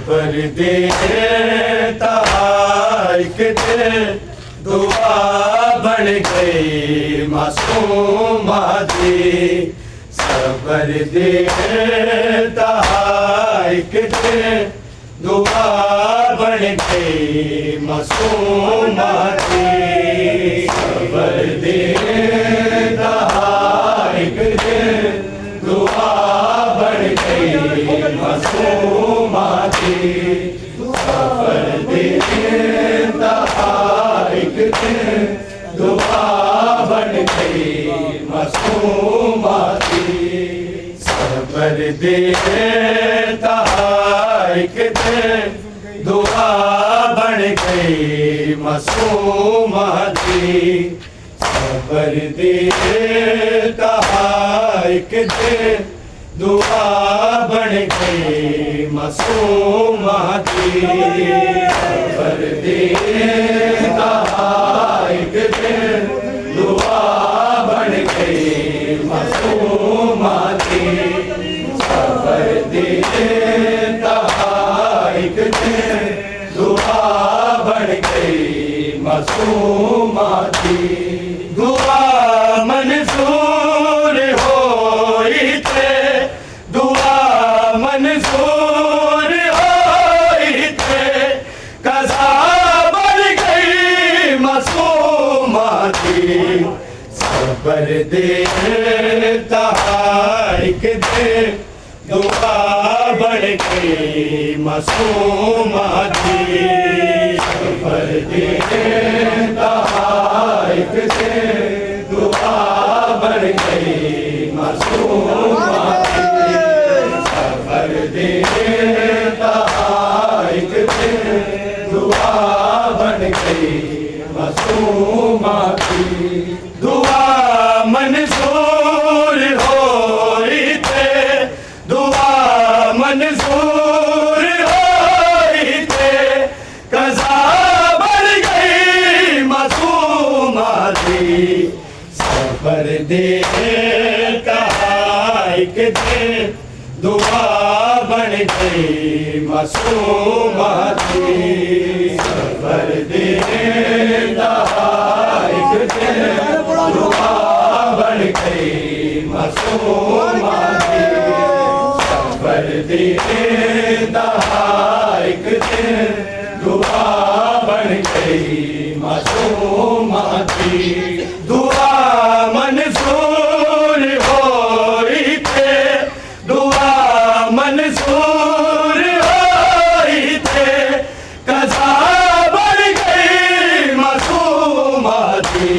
सबर देता एक दिन दुआ बन गई मासूमा दी। सबर देता एक दिन दुआ बन गई मासूमा दी। सबर देता एक दिन दुआ बन गई मासूमा दी। सबर देता एक दिन दुआ बन गई मासूमा दी। सबर देता एक दिन दुआ बन गई मासूमा दी। सबर देता एक दिन दुआ बन गई मासूमा दी। सबर देता एक दिन दुआ बन गई मासूमा दी। सबर देता एक दिन दुआ बन गई मासूमा दी। दुआ मंजूर होई थे, दुआ मंजूर होई थे, कज़ा बन गई मासूमा दी। सबर देता एक दिन दुआ बन गई मासूमा दी। सबर देता एक दिन दुआ बन गई मासूमा दी। सबर देता एक दिन दुआ बन गई मासूमा दी। दुआ मंजूर होई थे, दुआ मंजूर होई थे, कज़ा बन गई मासूमा दी। सबर देता एक दिन दुआ बन गई मासूमा दी। सबर देता एक दिन दुआ बन गई मासूमा दी। सबर देता एक दिन दुआ बन गई मासूमा दी। दुआ मंजूर होई थे, दुआ मंजूर होई थे, कज़ा बन गई मासूमा दी।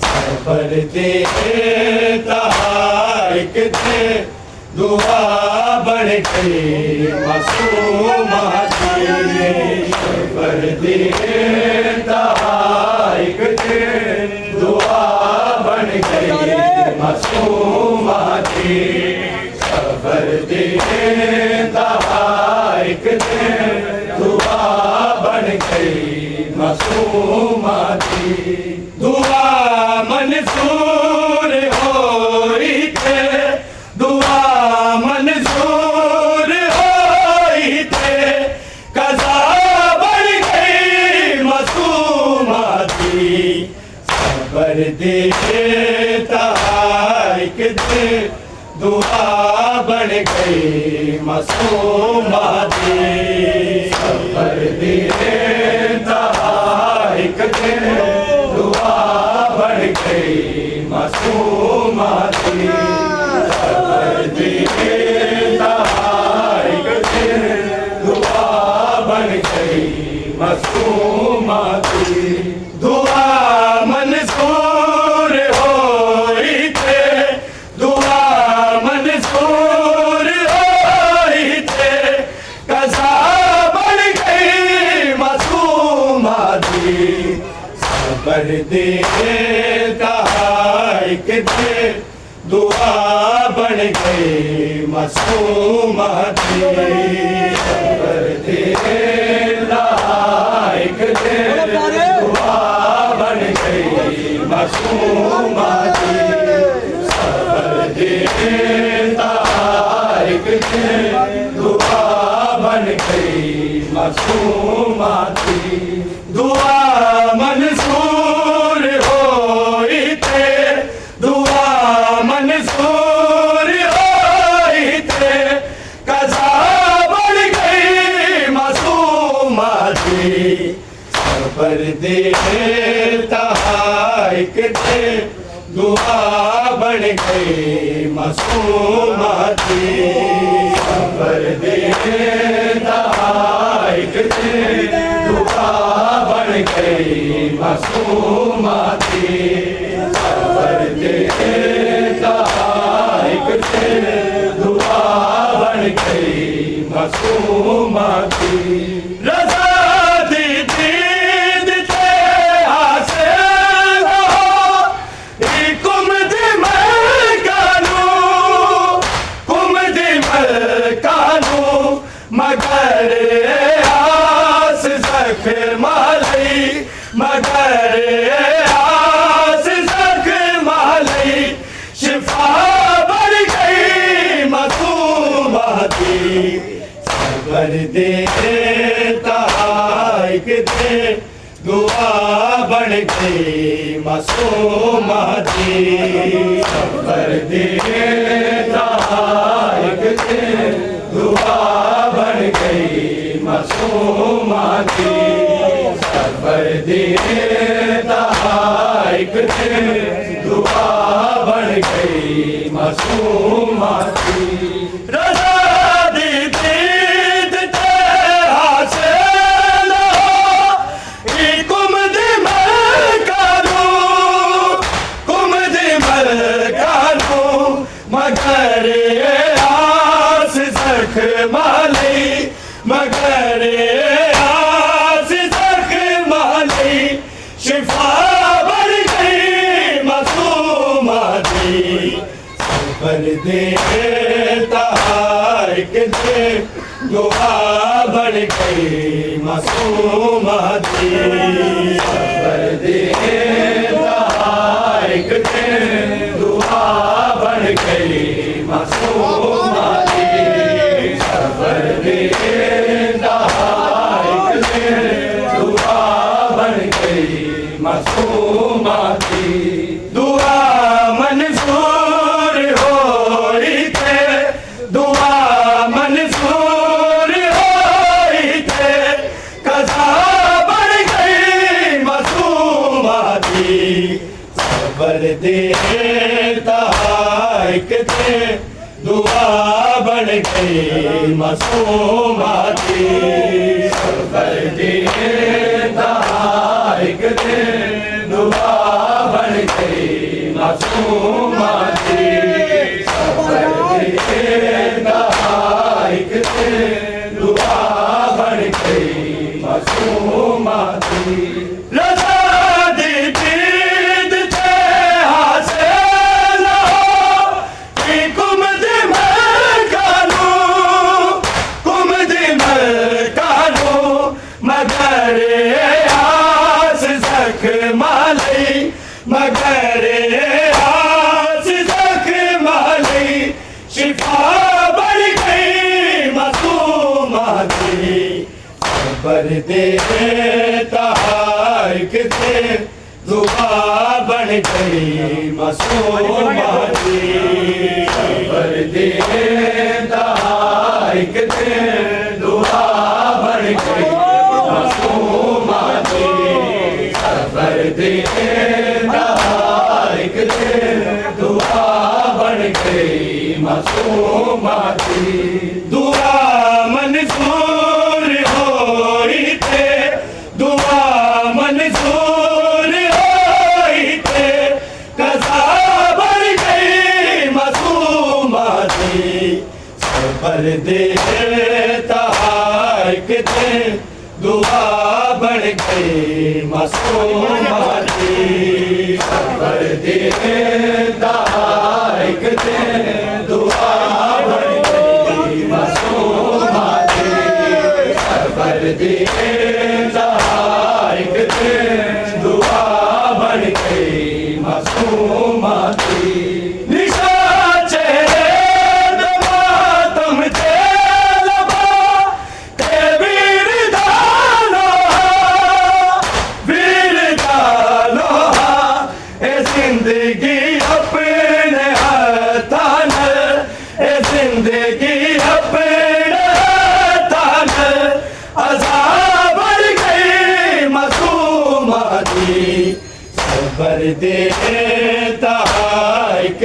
सबर देता एक दिन दुआ बन गई मासूमा दी। सबर देता एक दिन दुआ बन गई मासूमा दी। सबर देता एक दिन दुआ बन गई मासूमा दी। दुआ मंजूर होई थे, दुआ मंजूर होई थे, कज़ा बन गई मासूमा दी। सबर देता एक दिन दुआ बन गई मासूमा दी। सबर देता एक दिन दुआ बन गई मासूमा दी। सबर देता एक दिन दुआ बन गई मासूमा दी। दुआ मंजूर होई थे, दुआ मंजूर होई थे, कज़ा बन गई मासूमा दी। सबर देता एक दिन दुआ बन गई मासूमा दी। सबर देता एक दिन दुआ बन गई मासूमा दी। सबर देता एक दिन दुआ बन गई मासूमा थी दुआ मंसूर होई थे दुआ मंसूर होई थे कज़ा बढ़ गई मासूमा थी सबर देता एक थे दुआ बढ़ गई मासूमा थी सबर देता एक थे दुआ बढ़ गई मासूमा थी सबर देता एक थे दुआ बढ़ गई मासूमा थी रज़ा दी दीद थे हासिल हो कुम दी मलकानू मगर आस ज़ख्मालई मगर आस ज़ख्मालई शिफा बढ़ गई मासूमा थी सबर देता एक थे दुआ बढ़ गई मासूमा थी सबर देता एक थे दुआ बढ़ गई मासूमा थी सबर देता एक थे दुआ बढ़ गई मासूमा थी रज़ा दी दीद थे हासिल हो कुम दी मलकानू मगर आस ज़ख्मालई मगर आस ज़ख्मालई शिफा बढ़ गई मासूमा थी सबर देता एक थे दुआ बढ़ गई मासूमा थी सबर देता एक थे दुआ बढ़ गई मासूमा थी सबर देता एक थे दुआ बढ़ गई मासूमा थी दुआ मंसूर होई थे दुआ मंसूर होई थे कज़ा बढ़ गई मासूमा थी सबर देता एक थे दुआ बढ़ गई मासूमा थी सबर देता एक थे दुआ बढ़ गई मासूमा थी सबर देता एक थे दुआ बढ़ गई मासूमा थी रज़ा दी दीद थे हासिल हो कुम दी मलकानू मगर आस ज़ख्मालई मगर आस ज़ख्मालई शिफा बढ़ गई मासूमा थी सबर देता एक थे दुआ बढ़ गई मासूमा थी सबर देता एक थे दुआ बढ़ गई मासूमा थी सबर देता एक थे दुआ बढ़ गई मासूमा थी दुआ मंसूर होई थे दुआ मंसूर होई थे कज़ा बढ़ गई मासूमा थी सबर देता एक थे दुआ बढ़ गई मासूमा थी सबर देता एक थे दुआ बढ़ गई मासूमा थी सबर देता एक थे दुआ बढ़ गई मासूमा थी निशा चेहरे दमा तुम थे लबा ते वीर देता एक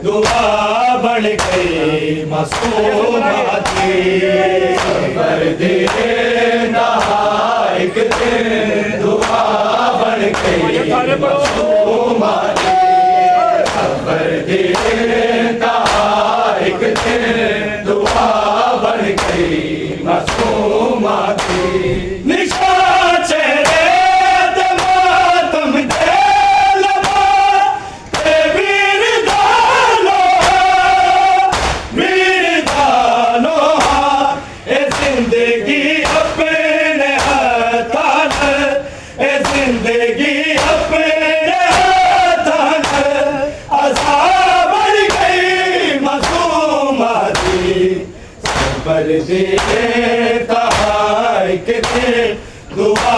दुआ बढ़ गई मासूमाती सबर देता एक दुआ बढ़ गई मासूमाती सबर देता एक दुआ बढ़ गई मासूमाती निशा चेहरे सबर देता कितने दुआ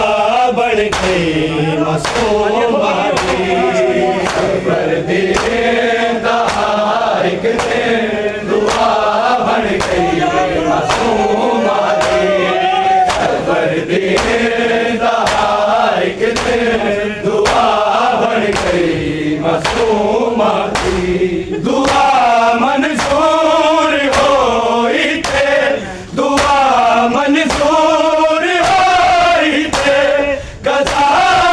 बढ़ गई मासूमाती सबर देता कितने दुआ बढ़ गई मासूमाती सबर देता कितने दुआ बढ़ गई मासूमाती दुआ मंजूर होई थे दुआ मंजूर होई थे गजा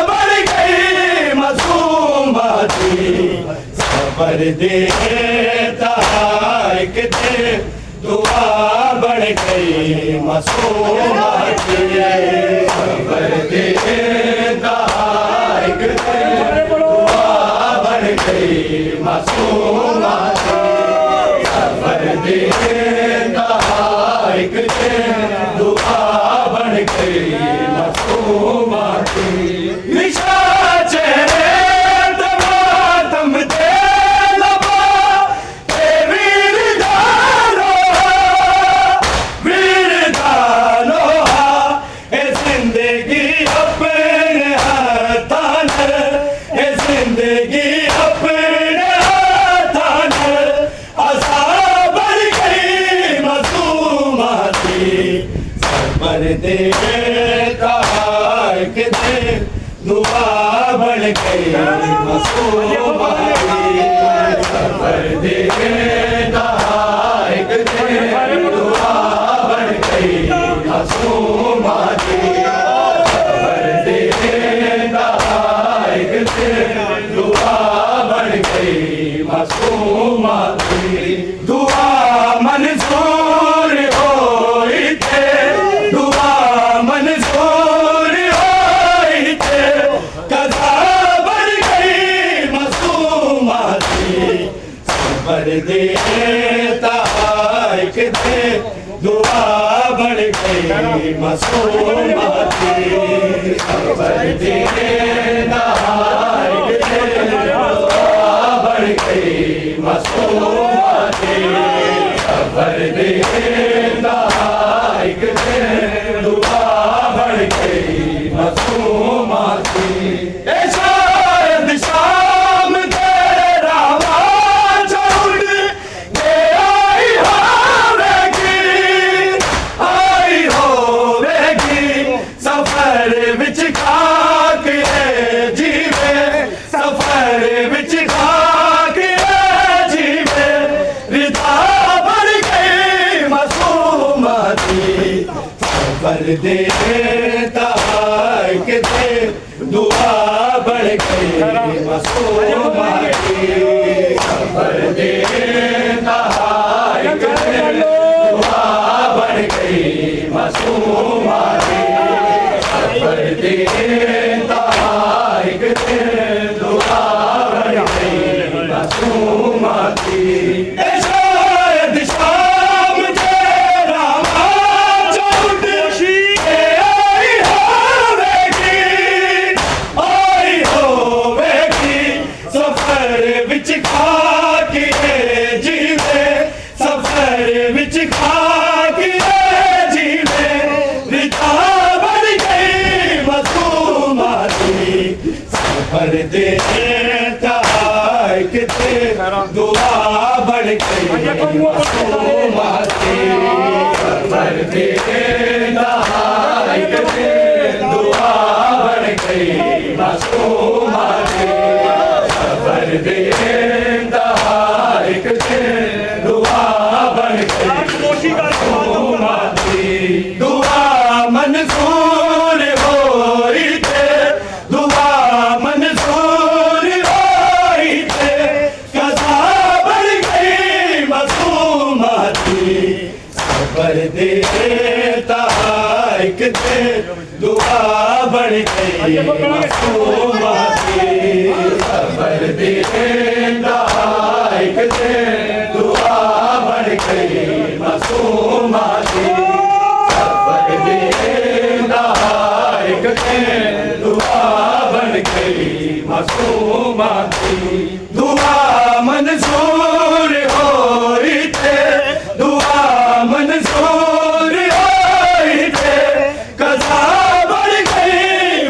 बढ़ गई मासूमाती सबर देता कितने दुआ बढ़ गई मासूमाती सबर देता कितने दुआ बढ़ गई मासूमाती सबर देता कितने दुआ बढ़ गई मासूमाती निशा चेहरे दम दे लबा वीर दानो ए जिंदगी अपने हाथान ए जिंदगी अपने हाथान आज़ाद बढ़ गई मासूमाती सबर देता कितने दुआ बढ़ गई मासूमाती सबर देता कितने दुआ बढ़ गई मासूमाती सबर देता कितने दुआ बढ़ गई मासूमाती दुआ मंजूर होई थे दुआ मंजूर होई थे कदा बढ़ गई मासूमाती सबर देता कितने दुआ बढ़ गई मासूमाती सबर देता कितने दुआ बढ़ गई मासूमाती सबर देता कितने दुआ बढ़ गई मासूमाती शायद शाम तेरा आवाज उड़ के आई होवेगी सफर विच खाक है जीवे सफर विच खाक है जीवे रिदा बढ़ गई मासूमाती सबर देता कितने दुआ बढ़ गई मासूमाती सबर देता कितने दुआ बढ़ गई मासूमाती सबर देता कितने दुआ बढ़ गई मासूमाती शायद शाम तेरा आवाज उड़ के आई होवेगी सफर विच खाक है जीवे सफर विच खाक है जीवे रिदा बढ़ गई मासूमाती सबर देता कितने दुआ बढ़ गई मासूमाती सबर देता कितने दुआ बढ़ गई मासूमाती दुआ मंजूर होई थे दुआ मंजूर होई थे कज़ा बन गई मासूमा थी सबर देता एक थे दुआ बन गई मासूमा थी सबर देता एक थे दुआ बन गई मासूमा थी सबर देता एक थे दुआ बन गई मासूमा थी दुआ मंजूर होई थे दुआ मंजूर होई थे कज़ा बन गई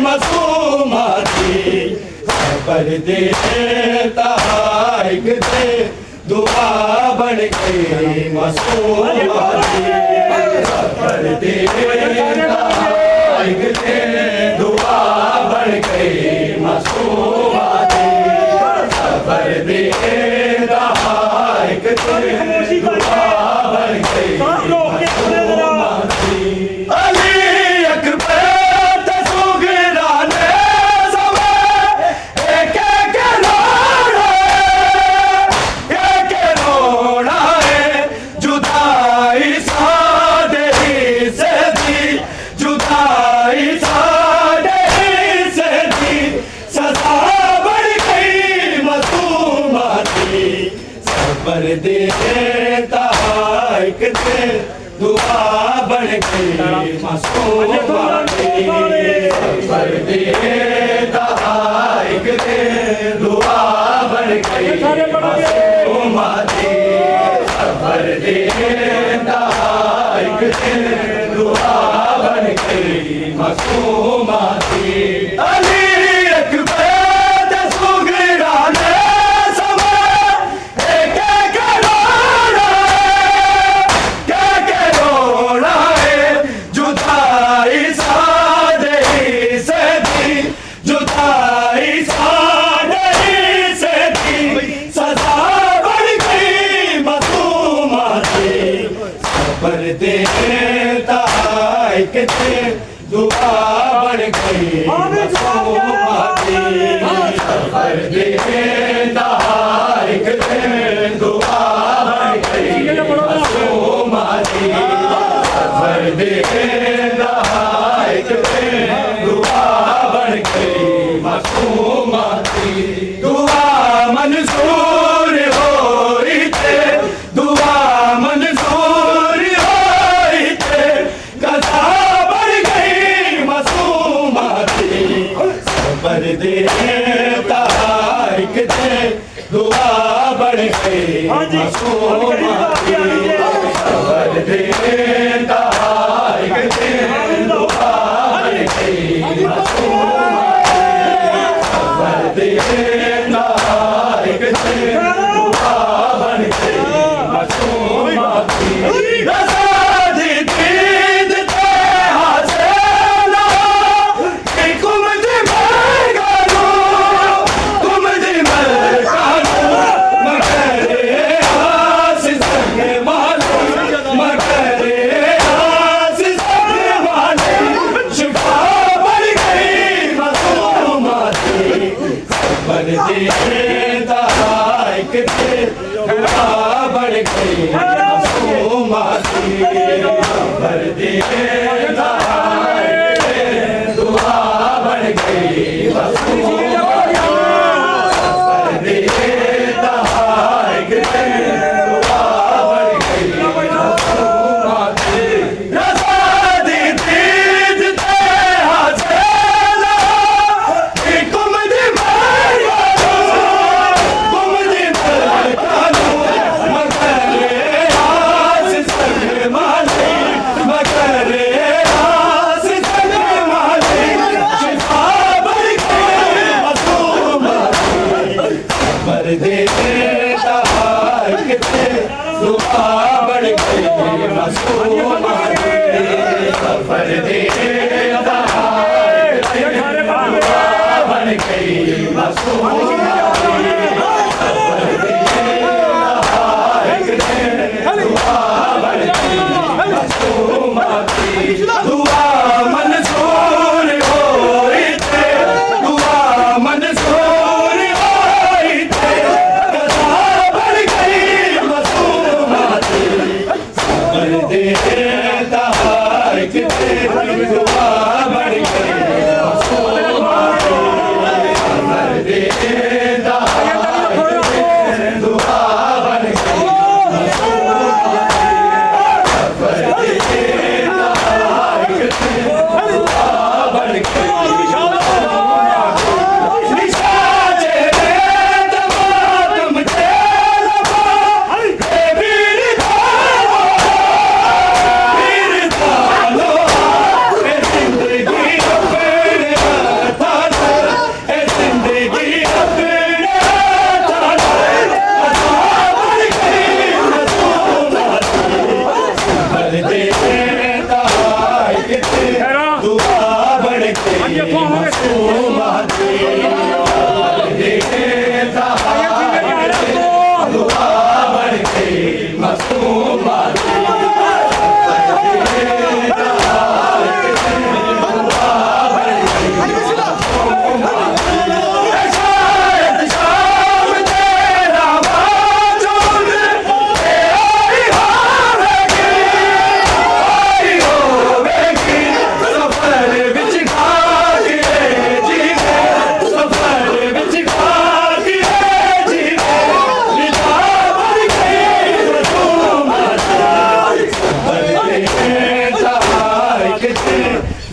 मासूमा थी सबर देता एक थे दुआ बन गई मासूमा थी सबर देता एक थे दुआ बन गई मासूमा थी सबर देता एक थे दुआ बन गई मासूमा थी अली अकबर तसुगरा ने समय एक एक रोना है जुदाई सादे से थी जुदाई सादे से थी सजा बढ़ गई मासूमा थी सबर देता एक थे दुआ बन गई मासूमा थी सबर देता एक थे दुआ बन गई मासूमा थी सबर देता एक थे दुआ बन गई मासूमा थी अली अकबर तसुगरा ने समय एक एक रोना है जुदाई सादे से थी जुदाई सादे से थी सजा बन गई मासूमा थी सबर देता एक थे दुआ बन गई मासूमा थी सबर देता एक थे दुआ बन गई मासूमा थी सबर देता एक थे दुआ बन गई मासूमा थी दुआ मंजूर होई थे दुआ मंजूर होई थे कज़ा बन गई मासूमा थी सबर देता एक थे दुआ बन गई मासूमा थी सबर देता एक थे दुआ बन गई मासूमा सबर देता एक थे दुआ बन गई मासूमा थी रज़ा दी दीद ते हासिल कि कुमद मर गानो कुमद मर गानो मगर आस संग माले मगर आस संग माले शिफा बन गई मासूमा थी सबर देता एक थे दुआ बन गई मासूमा थी सबर देता एक थे दुआ बन गई मासूमा सबर देता एक थे दुआ बन गई मासूमा थी रज़ा दी दीद ते हासिल कि कुमद मर गानो कुमद मर गानो मगर आस संग माले मगर दुआ मंजूर होई थे दुआ मंजूर होई थे कदा बढ़ गई मासूमात सबर दे दहार के दुआ बढ़ गई मासूमात सबर दे दहार के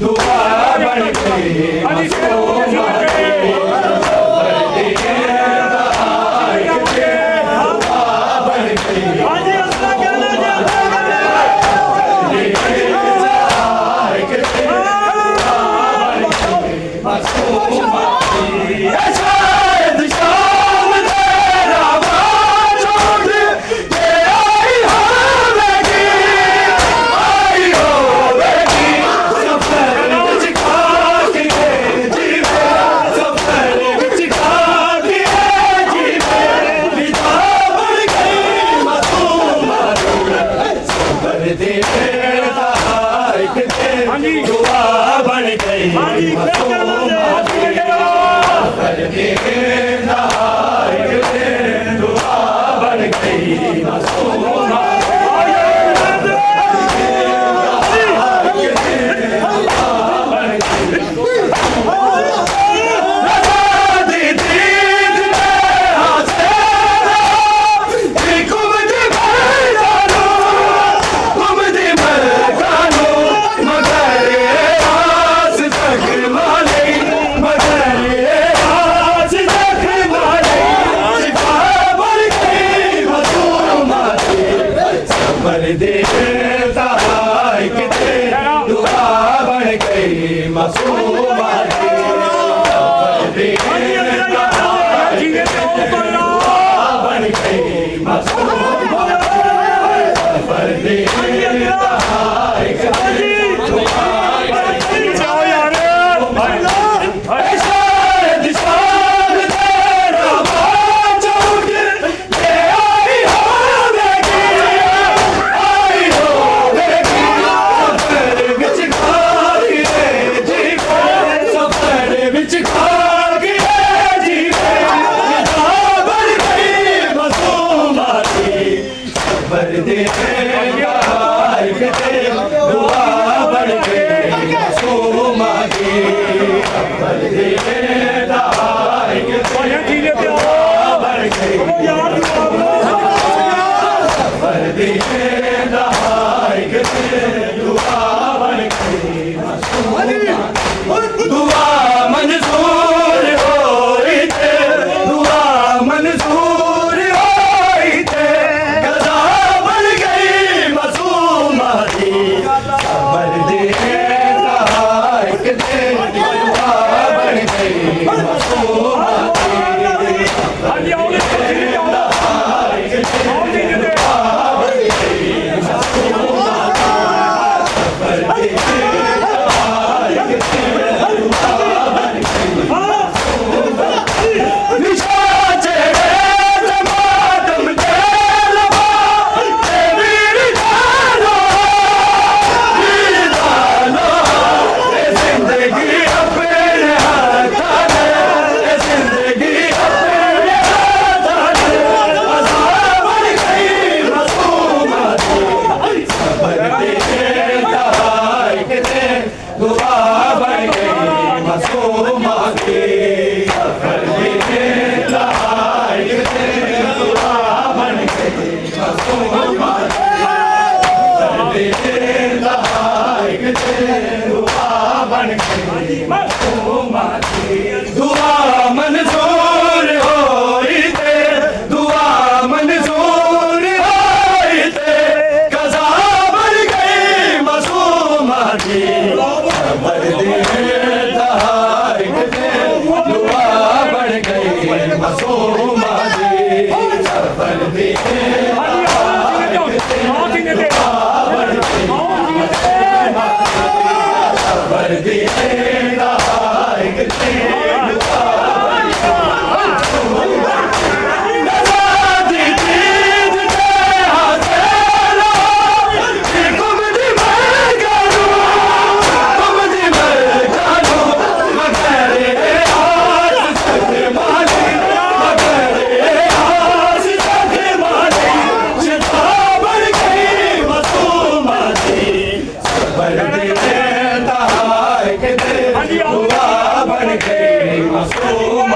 दुआ बढ़ गई दुआ बन गई मासूमा दी दुआ मंजूर होई ते दुआ मंजूर होई ते कज़ा बन गई मासूमा दी सबर दी दहाई ते दुआ बन गई मासूमा दी सबर दी दुआ बन गई मासूमा